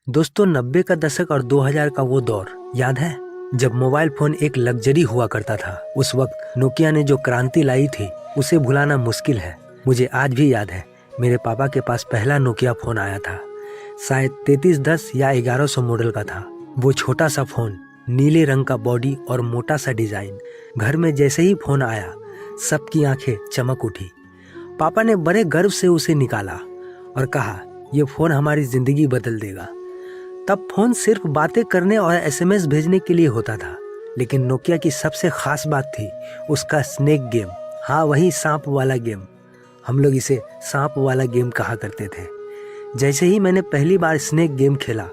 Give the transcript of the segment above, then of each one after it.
दोस्तों 90 का दशक और 2000 का वो दौर याद है जब मोबाइल फोन एक लग्जरी हुआ करता था। उस वक्त नोकिया ने जो क्रांति लाई थी उसे भुलाना मुश्किल है। मुझे आज भी याद है मेरे पापा के पास पहला नोकिया फोन आया था, शायद 3310 या 1100 मॉडल का था। वो छोटा सा फोन, नीले रंग का बॉडी और मोटा सा डिजाइन। घर में जैसे ही फोन आया सबकी आंखें चमक उठी। पापा ने बड़े गर्व से उसे निकाला और कहा, ये फोन हमारी जिंदगी बदल देगा। तब फोन सिर्फ बातें करने और एसएमएस भेजने के लिए होता था, लेकिन नोकिया की सबसे खास बात थी उसका स्नेक गेम। हाँ, वही सांप वाला गेम। हम लोग इसे सांप वाला गेम कहा करते थे। जैसे ही मैंने पहली बार स्नेक गेम खेला,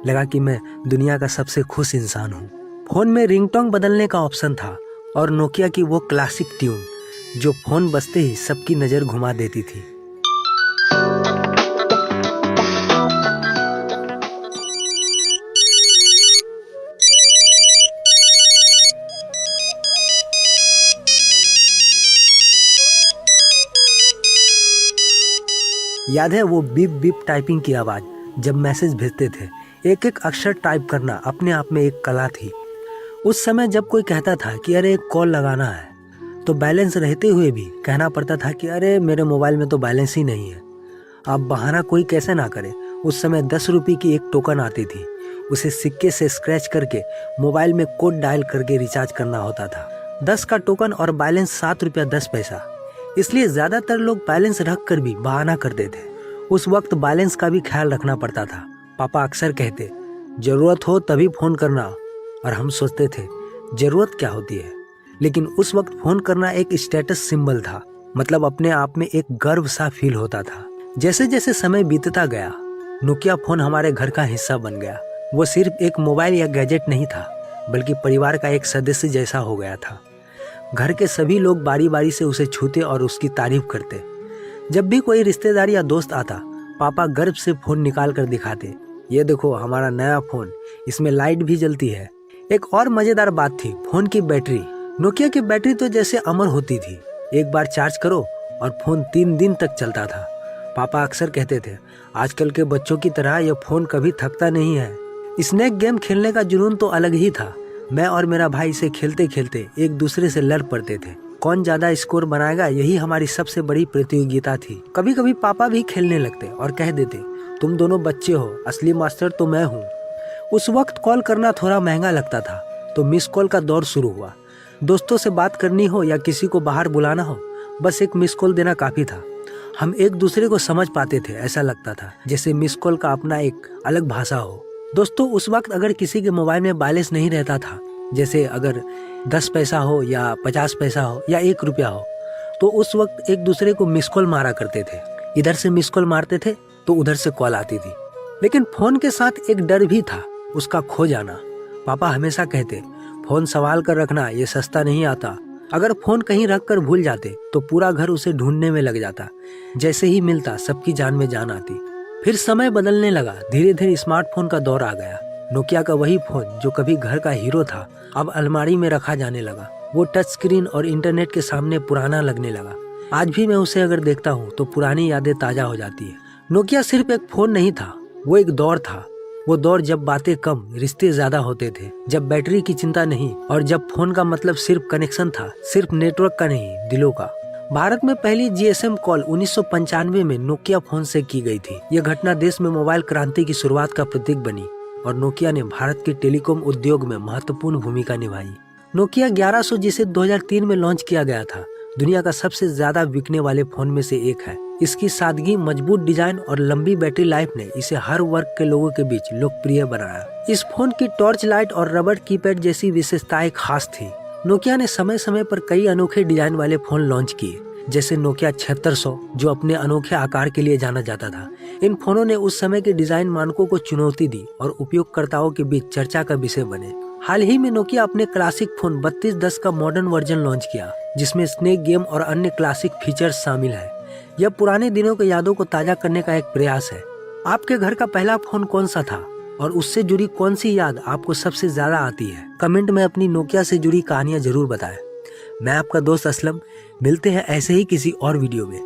लगा कि मैं दुनिया का सबसे खुश इंसान हूँ। फोन में रिंगटोन बदलने का ऑप्शन था और नोकिया की वो क्लासिक ट्यून जो फोन बजते ही सबकी नज़र घुमा देती थी। याद है वो बीप बीप टाइपिंग की आवाज़ जब मैसेज भेजते थे। एक एक अक्षर टाइप करना अपने आप में एक कला थी। उस समय जब कोई कहता था कि अरे एक कॉल लगाना है, तो बैलेंस रहते हुए भी कहना पड़ता था कि अरे मेरे मोबाइल में तो बैलेंस ही नहीं है। अब बहाना कोई कैसे ना करे। उस समय 10 रुपये की एक टोकन आती थी, उसे सिक्के से स्क्रैच करके मोबाइल में कोड डायल करके रिचार्ज करना होता था। 10 का टोकन और बैलेंस 7 रुपया 10 पैसा, इसलिए ज्यादातर लोग बैलेंस रख कर भी बहाना करते थे। उस वक्त बैलेंस का भी ख्याल रखना पड़ता था। पापा अक्सर कहते, जरूरत हो तभी फोन करना, और हम सोचते थे जरूरत क्या होती है। लेकिन उस वक्त फोन करना एक स्टेटस सिंबल था, मतलब अपने आप में एक गर्व सा फील होता था। जैसे जैसे समय बीतता गया, नोकिया फोन हमारे घर का हिस्सा बन गया। वो सिर्फ एक मोबाइल या गैजेट नहीं था, बल्कि परिवार का एक सदस्य जैसा हो गया था। घर के सभी लोग बारी बारी से उसे छूते और उसकी तारीफ करते। जब भी कोई रिश्तेदार या दोस्त आता, पापा गर्व से फोन निकाल कर दिखाते, ये देखो हमारा नया फोन, इसमें लाइट भी जलती है। एक और मजेदार बात थी फोन की बैटरी। नोकिया की बैटरी तो जैसे अमर होती थी। एक बार चार्ज करो और फोन 3 दिन तक चलता था। पापा अक्सर कहते थे, आजकल के बच्चों की तरह यह फोन कभी थकता नहीं है। स्नेक गेम खेलने का जुनून तो अलग ही था। मैं और मेरा भाई इसे खेलते खेलते एक दूसरे से लड़ पड़ते थे। कौन ज्यादा स्कोर बनाएगा, यही हमारी सबसे बड़ी प्रतियोगिता थी। कभी कभी पापा भी खेलने लगते और कह देते, तुम दोनों बच्चे हो, असली मास्टर तो मैं हूँ। उस वक्त कॉल करना थोड़ा महंगा लगता था, तो मिस कॉल का दौर शुरू हुआ। दोस्तों से बात करनी हो या किसी को बाहर बुलाना हो, बस एक मिस कॉल देना काफी था। हम एक दूसरे को समझ पाते थे। ऐसा लगता था जैसे मिस कॉल का अपना एक अलग भाषा हो। दोस्तों उस वक्त अगर किसी के मोबाइल में बैलेंस नहीं रहता था, जैसे अगर 10 पैसा हो या 50 पैसा हो या 1 रुपया हो, तो उस वक्त एक दूसरे को मिस कॉल मारा करते थे। इधर से मिस कॉल मारते थे तो उधर से कॉल आती थी। लेकिन फोन के साथ एक डर भी था, उसका खो जाना। पापा हमेशा कहते, फोन संभाल कर रखना, ये सस्ता नहीं आता। अगर फोन कहीं रख कर भूल जाते तो पूरा घर उसे ढूंढने में लग जाता। जैसे ही मिलता सबकी जान में जान आती। फिर समय बदलने लगा। धीरे धीरे स्मार्टफोन का दौर आ गया। नोकिया का वही फोन जो कभी घर का हीरो था, अब अलमारी में रखा जाने लगा। वो टच स्क्रीन और इंटरनेट के सामने पुराना लगने लगा। आज भी मैं उसे अगर देखता हूँ तो पुरानी यादें ताजा हो जाती है। नोकिया सिर्फ एक फोन नहीं था, वो एक दौर था। वो दौर जब बातें कम, रिश्ते ज्यादा होते थे, जब बैटरी की चिंता नहीं, और जब फोन का मतलब सिर्फ कनेक्शन था, सिर्फ नेटवर्क का नहीं, दिलों का। भारत में पहली जीएसएम कॉल 1995 में नोकिया फोन से की गई थी। यह घटना देश में मोबाइल क्रांति की शुरुआत का प्रतीक बनी और नोकिया ने भारत के टेलीकॉम उद्योग में महत्वपूर्ण भूमिका निभाई। नोकिया 1100 जिसे 2003 में लॉन्च किया गया था, दुनिया का सबसे ज्यादा बिकने वाले फोन में से एक है। इसकी सादगी, मजबूत डिजाइन और लंबी बैटरी लाइफ ने इसे हर वर्ग के लोगों के बीच लोकप्रिय बनाया। इस फोन की टॉर्च लाइट और रबर कीपैड जैसी विशेषताएं खास थी। नोकिया ने समय समय पर कई अनोखे डिजाइन वाले फोन लॉन्च किए, जैसे नोकिया 7600 जो अपने अनोखे आकार के लिए जाना जाता था। इन फोनों ने उस समय के डिजाइन मानकों को चुनौती दी और उपयोगकर्ताओं के बीच चर्चा का विषय बने। हाल ही में नोकिया अपने क्लासिक फोन 3210 का मॉडर्न वर्जन लॉन्च किया, जिसमें स्नेक गेम और अन्य क्लासिक फीचर्स शामिल है। यह पुराने दिनों की यादों को ताजा करने का एक प्रयास है। आपके घर का पहला फोन कौन सा था और उससे जुड़ी कौन सी याद आपको सबसे ज्यादा आती है? कमेंट में अपनी नोकिया से जुड़ी कहानियां जरूर बताएं। मैं आपका दोस्त असलम, मिलते हैं ऐसे ही किसी और वीडियो में।